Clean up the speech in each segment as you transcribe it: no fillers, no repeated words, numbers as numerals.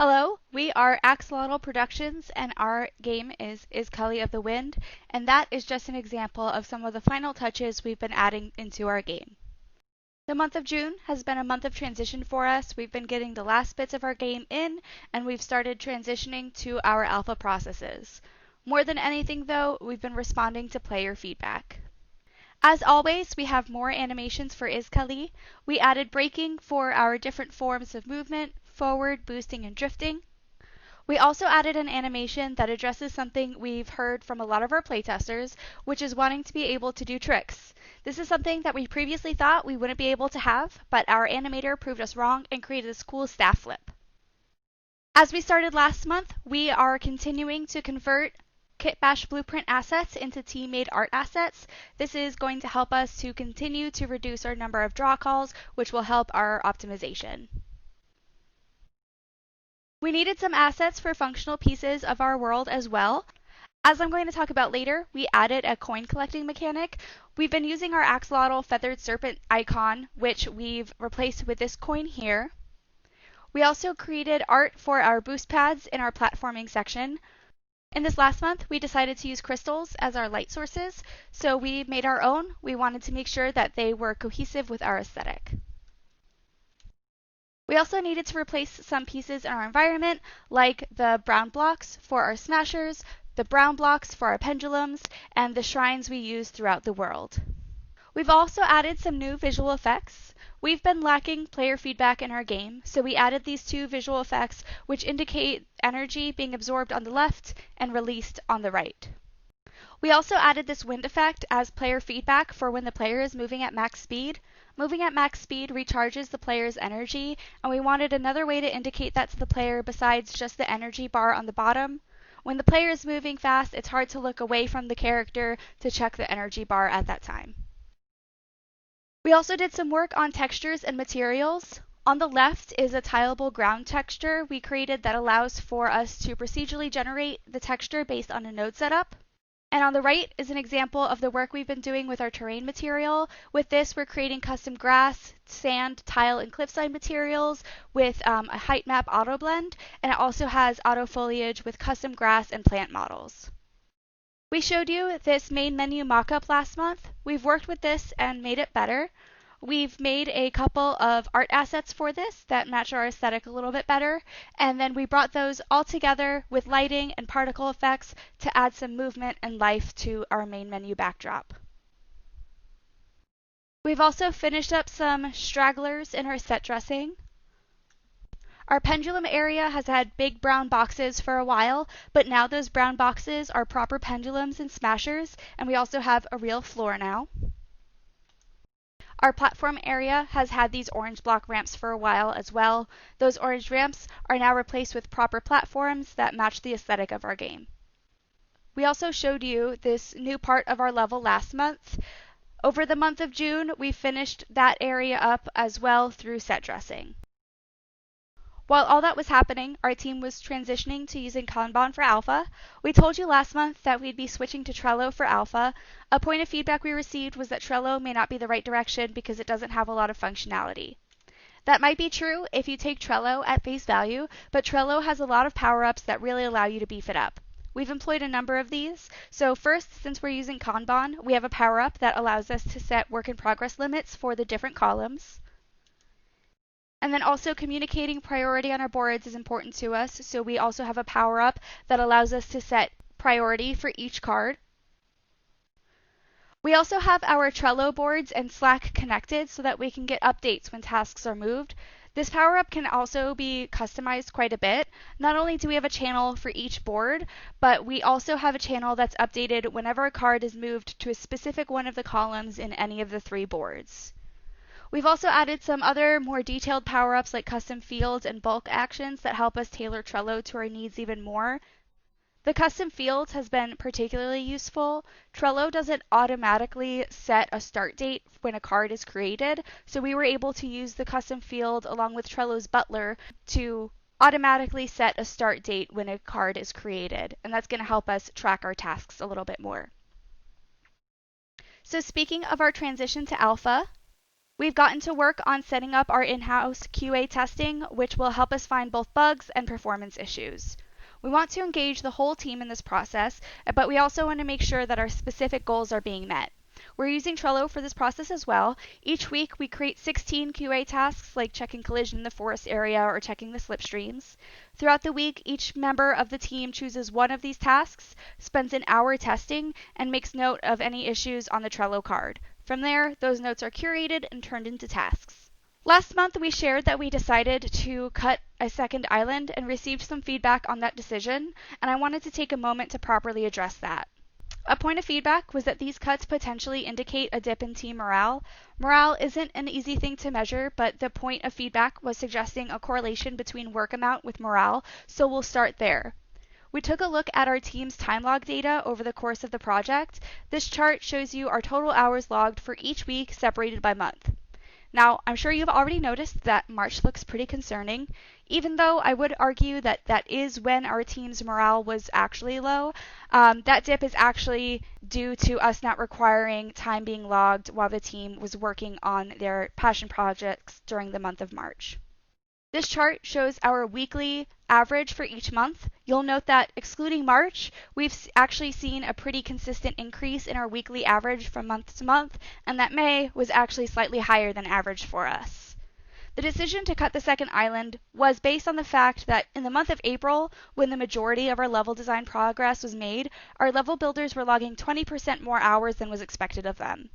Hello, we are Axolotl Productions and our game is Izcalli of the Wind, and that is just an example of some of the final touches we've been adding into our game. The month of June has been a month of transition for us. We've been getting the last bits of our game in, and we've started transitioning to our alpha processes. More than anything though, we've been responding to player feedback. As always, we have more animations for Izcalli. We added braking for our different forms of movement, forward, boosting, and drifting. We also added an animation that addresses something we've heard from a lot of our playtesters, which is wanting to be able to do tricks. This is something that we previously thought we wouldn't be able to have, but our animator proved us wrong and created this cool staff flip. As we started last month, we are continuing to convert Kitbash Blueprint assets into team-made art assets. This is going to help us to continue to reduce our number of draw calls, which will help our optimization. We needed some assets for functional pieces of our world as well. As I'm going to talk about later, we added a coin collecting mechanic. We've been using our axolotl feathered serpent icon, which we've replaced with this coin here. We also created art for our boost pads in our platforming section. In this last month, we decided to use crystals as our light sources, so we made our own. We wanted to make sure that they were cohesive with our aesthetic. We also needed to replace some pieces in our environment, like the brown blocks for our smashers, the brown blocks for our pendulums, and the shrines we use throughout the world. We've also added some new visual effects. We've been lacking player feedback in our game, so we added these two visual effects which indicate energy being absorbed on the left and released on the right. We also added this wind effect as player feedback for when the player is moving at max speed. Moving at max speed recharges the player's energy, and we wanted another way to indicate that to the player besides just the energy bar on the bottom. When the player is moving fast, it's hard to look away from the character to check the energy bar at that time. We also did some work on textures and materials. On the left is a tileable ground texture we created that allows for us to procedurally generate the texture based on a node setup. And on the right is an example of the work we've been doing with our terrain material. With this, we're creating custom grass, sand, tile, and cliffside materials with a height map auto blend, and it also has auto foliage with custom grass and plant models. We showed you this main menu mockup last month. We've worked with this and made it better. We've made a couple of art assets for this that match our aesthetic a little bit better, and then we brought those all together with lighting and particle effects to add some movement and life to our main menu backdrop. We've also finished up some stragglers in our set dressing. Our pendulum area has had big brown boxes for a while, but now those brown boxes are proper pendulums and smashers, and we also have a real floor now. Our platform area has had these orange block ramps for a while as well. Those orange ramps are now replaced with proper platforms that match the aesthetic of our game. We also showed you this new part of our level last month. Over the month of June, we finished that area up as well through set dressing. While all that was happening, our team was transitioning to using Kanban for Alpha. We told you last month that we'd be switching to Trello for Alpha. A point of feedback we received was that Trello may not be the right direction because it doesn't have a lot of functionality. That might be true if you take Trello at face value, but Trello has a lot of power-ups that really allow you to beef it up. We've employed a number of these. So first, since we're using Kanban, we have a power-up that allows us to set work in progress limits for the different columns. And then also communicating priority on our boards is important to us, so we also have a power-up that allows us to set priority for each card. We also have our Trello boards and Slack connected so that we can get updates when tasks are moved. This power-up can also be customized quite a bit. Not only do we have a channel for each board, but we also have a channel that's updated whenever a card is moved to a specific one of the columns in any of the 3 boards. We've also added some other more detailed power-ups like custom fields and bulk actions that help us tailor Trello to our needs even more. The custom fields has been particularly useful. Trello doesn't automatically set a start date when a card is created, so we were able to use the custom field along with Trello's butler to automatically set a start date when a card is created, and that's going to help us track our tasks a little bit more. So speaking of our transition to alpha, We've gotten to work on setting up our in-house QA testing, which will help us find both bugs and performance issues. We want to engage the whole team in this process, but we also want to make sure that our specific goals are being met. We're using Trello for this process as well. Each week we create 16 QA tasks like checking collision in the forest area or checking the slipstreams. Throughout the week, each member of the team chooses one of these tasks, spends an hour testing, and makes note of any issues on the Trello card. From there, those notes are curated and turned into tasks. Last month, we shared that we decided to cut a second island and received some feedback on that decision, and I wanted to take a moment to properly address that. A point of feedback was that these cuts potentially indicate a dip in team morale. Morale isn't an easy thing to measure, but the point of feedback was suggesting a correlation between work amount with morale, so we'll start there. We took a look at our team's time log data over the course of the project. This chart shows you our total hours logged for each week separated by month. Now, I'm sure you've already noticed that March looks pretty concerning, even though I would argue that that is when our team's morale was actually low. That dip is actually due to us not requiring time being logged while the team was working on their passion projects during the month of March. This chart shows our weekly average for each month. You'll note that excluding March, we've actually seen a pretty consistent increase in our weekly average from month to month, and that May was actually slightly higher than average for us. The decision to cut the second island was based on the fact that in the month of April, when the majority of our level design progress was made, our level builders were logging 20% more hours than was expected of them.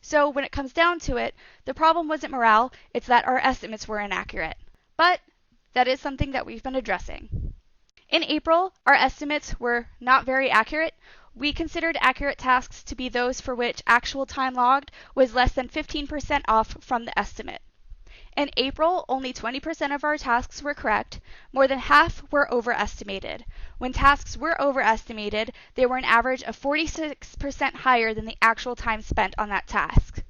So when it comes down to it, the problem wasn't morale, it's that our estimates were inaccurate. But that is something that we've been addressing. In April, our estimates were not very accurate. We considered accurate tasks to be those for which actual time logged was less than 15% off from the estimate. In April, only 20% of our tasks were correct. More than half were overestimated. When tasks were overestimated, they were an average of 46% higher than the actual time spent on that task.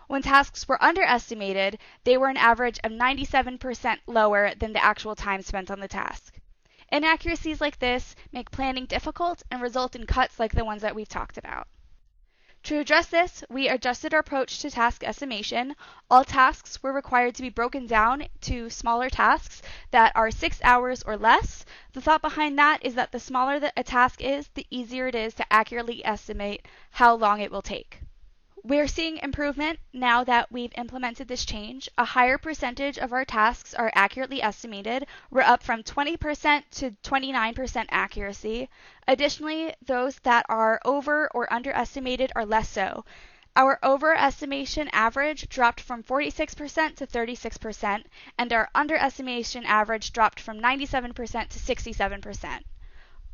When tasks were underestimated, they were an average of 97% lower than the actual time spent on the task. Inaccuracies like this make planning difficult and result in cuts like the ones that we've talked about. To address this, we adjusted our approach to task estimation. All tasks were required to be broken down to smaller tasks that are 6 hours or less. The thought behind that is that the smaller a task is, the easier it is to accurately estimate how long it will take. We're seeing improvement now that we've implemented this change. A higher percentage of our tasks are accurately estimated. We're up from 20% to 29% accuracy. Additionally, those that are over or underestimated are less so. Our overestimation average dropped from 46% to 36%, and our underestimation average dropped from 97% to 67%.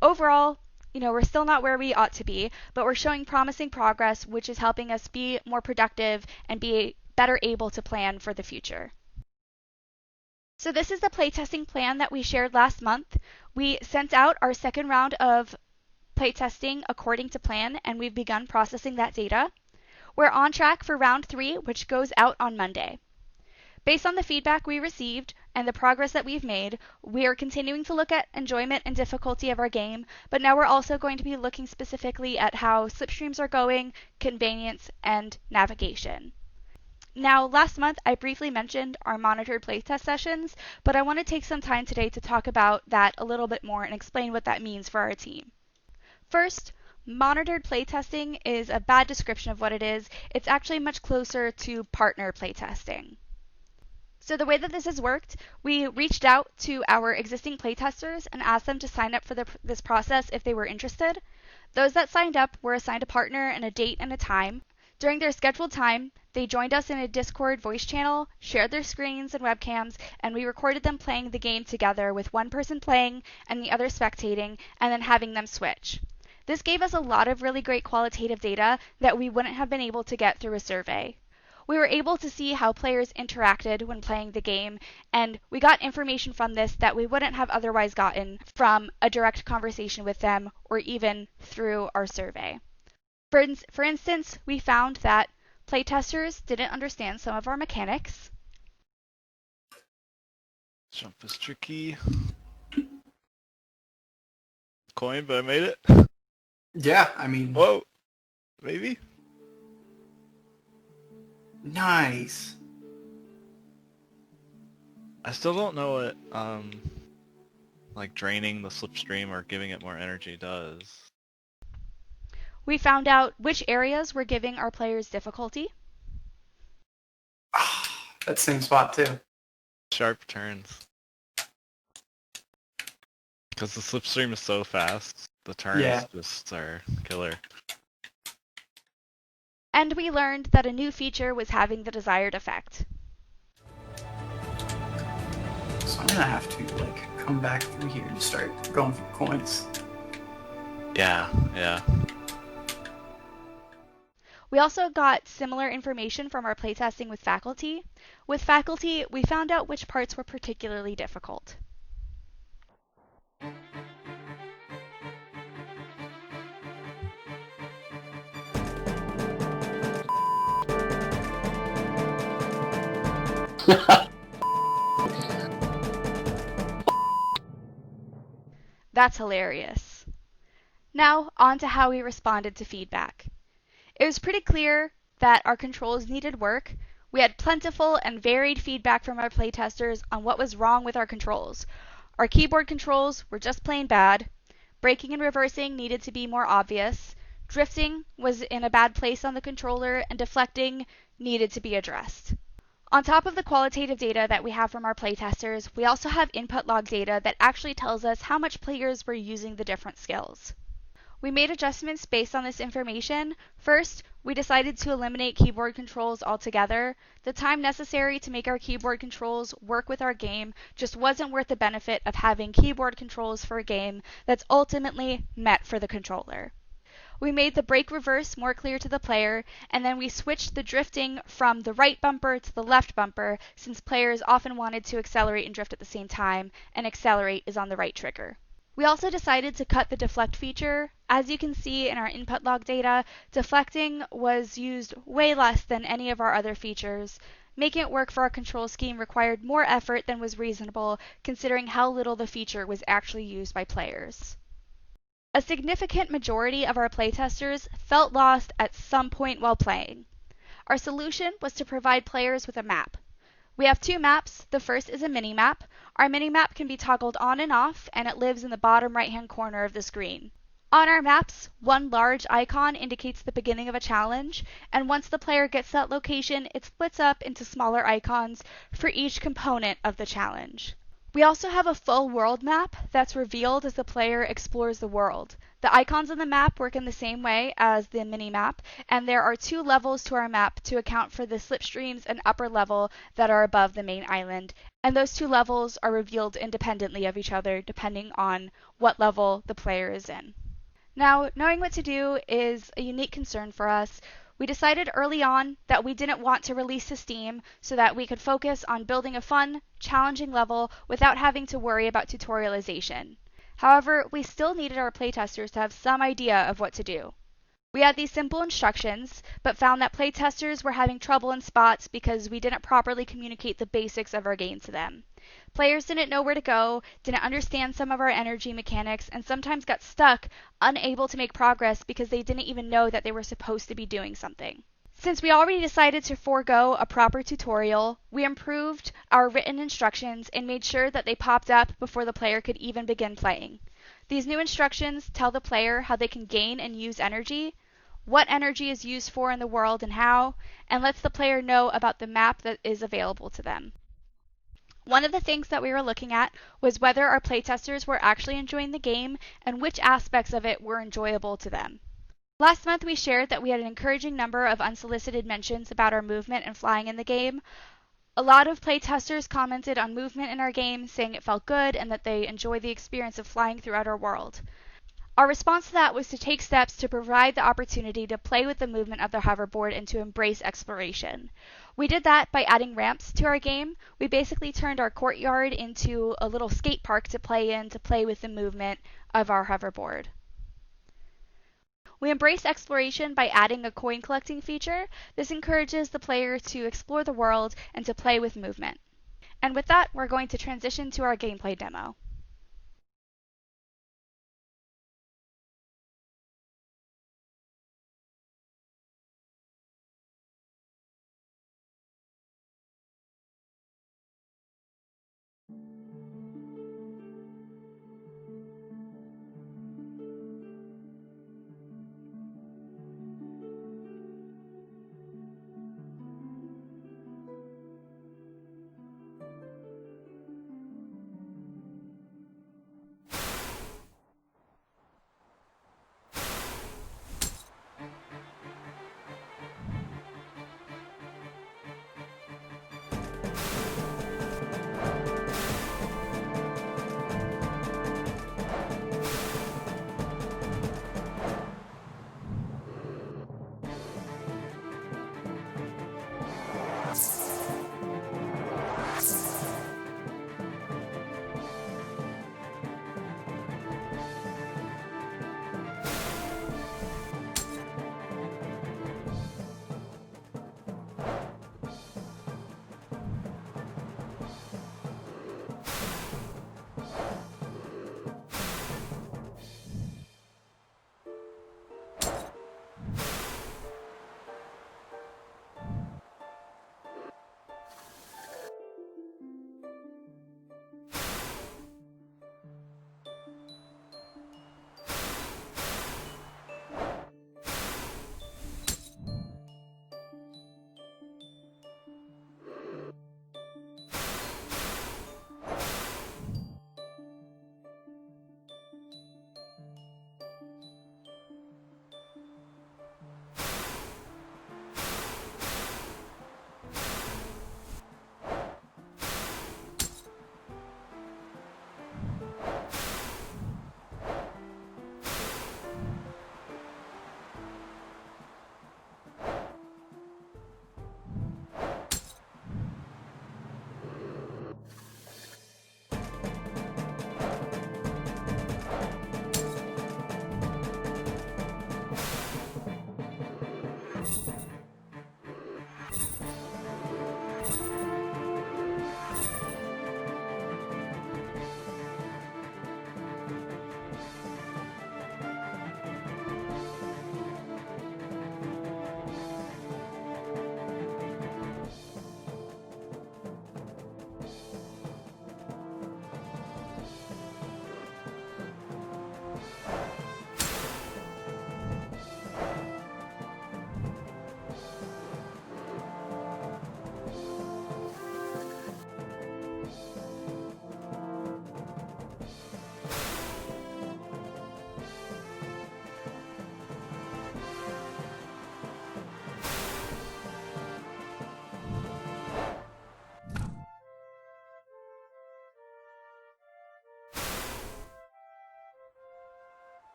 Overall, we're still not where we ought to be, but we're showing promising progress, which is helping us be more productive and be better able to plan for the future. So this is the playtesting plan that we shared last month. We sent out our second round of playtesting according to plan, and we've begun processing that data. We're on track for round 3, which goes out on Monday. Based on the feedback we received and the progress that we've made, we are continuing to look at enjoyment and difficulty of our game, but now we're also going to be looking specifically at how slipstreams are going, convenience, and navigation. Now, last month I briefly mentioned our monitored playtest sessions, but I want to take some time today to talk about that a little bit more and explain what that means for our team. First, monitored playtesting is a bad description of what it is. It's actually much closer to partner playtesting. So the way that this has worked, we reached out to our existing playtesters and asked them to sign up for this process if they were interested. Those that signed up were assigned a partner and a date and a time. During their scheduled time, they joined us in a Discord voice channel, shared their screens and webcams, and we recorded them playing the game together with one person playing and the other spectating, and then having them switch. This gave us a lot of really great qualitative data that we wouldn't have been able to get through a survey. We were able to see how players interacted when playing the game, and we got information from this that we wouldn't have otherwise gotten from a direct conversation with them or even through our survey. For instance, we found that playtesters didn't understand some of our mechanics. Jump is tricky. Coin, but I made it. Yeah, I mean... Whoa. Maybe? Nice. I still don't know what like draining the slipstream or giving it more energy does. We found out which areas were giving our players difficulty. That same spot too. Sharp turns. Because the slipstream is so fast, the turns just are killer. And we learned that a new feature was having the desired effect. So I'm gonna have to like come back through here and start going for coins. Yeah. We also got similar information from our playtesting with faculty. With faculty, we found out which parts were particularly difficult. That's hilarious. Now, on to how we responded to feedback. It was pretty clear that our controls needed work. We had plentiful and varied feedback from our playtesters on what was wrong with our controls. Our keyboard controls were just plain bad. Braking and reversing needed to be more obvious. Drifting was in a bad place on the controller, and deflecting needed to be addressed. On top of the qualitative data that we have from our playtesters, we also have input log data that actually tells us how much players were using the different skills. We made adjustments based on this information. First, we decided to eliminate keyboard controls altogether. The time necessary to make our keyboard controls work with our game just wasn't worth the benefit of having keyboard controls for a game that's ultimately meant for the controller. We made the brake reverse more clear to the player, and then we switched the drifting from the right bumper to the left bumper, since players often wanted to accelerate and drift at the same time, and accelerate is on the right trigger. We also decided to cut the deflect feature. As you can see in our input log data, deflecting was used way less than any of our other features. Making it work for our control scheme required more effort than was reasonable, considering how little the feature was actually used by players. A significant majority of our playtesters felt lost at some point while playing. Our solution was to provide players with a map. We have two maps. The first is a mini-map. Our mini-map can be toggled on and off, and it lives in the bottom right-hand corner of the screen. On our maps, one large icon indicates the beginning of a challenge, and once the player gets that location, it splits up into smaller icons for each component of the challenge. We also have a full world map that's revealed as the player explores the world. The icons on the map work in the same way as the mini-map, and there are two levels to our map to account for the slipstreams and upper level that are above the main island, and those two levels are revealed independently of each other depending on what level the player is in. Now, knowing what to do is a unique concern for us. We decided early on that we didn't want to release to Steam so that we could focus on building a fun, challenging level without having to worry about tutorialization. However, we still needed our playtesters to have some idea of what to do. We had these simple instructions, but found that playtesters were having trouble in spots because we didn't properly communicate the basics of our game to them. Players didn't know where to go, didn't understand some of our energy mechanics, and sometimes got stuck, unable to make progress because they didn't even know that they were supposed to be doing something. Since we already decided to forego a proper tutorial, we improved our written instructions and made sure that they popped up before the player could even begin playing. These new instructions tell the player how they can gain and use energy, what energy is used for in the world and how, and lets the player know about the map that is available to them. One of the things that we were looking at was whether our playtesters were actually enjoying the game and which aspects of it were enjoyable to them. Last month we shared that we had an encouraging number of unsolicited mentions about our movement and flying in the game. A lot of playtesters commented on movement in our game, saying it felt good and that they enjoyed the experience of flying throughout our world. Our response to that was to take steps to provide the opportunity to play with the movement of the hoverboard and to embrace exploration. We did that by adding ramps to our game. We basically turned our courtyard into a little skate park to play with the movement of our hoverboard. We embrace exploration by adding a coin collecting feature. This encourages the player to explore the world and to play with movement. And with that, we're going to transition to our gameplay demo.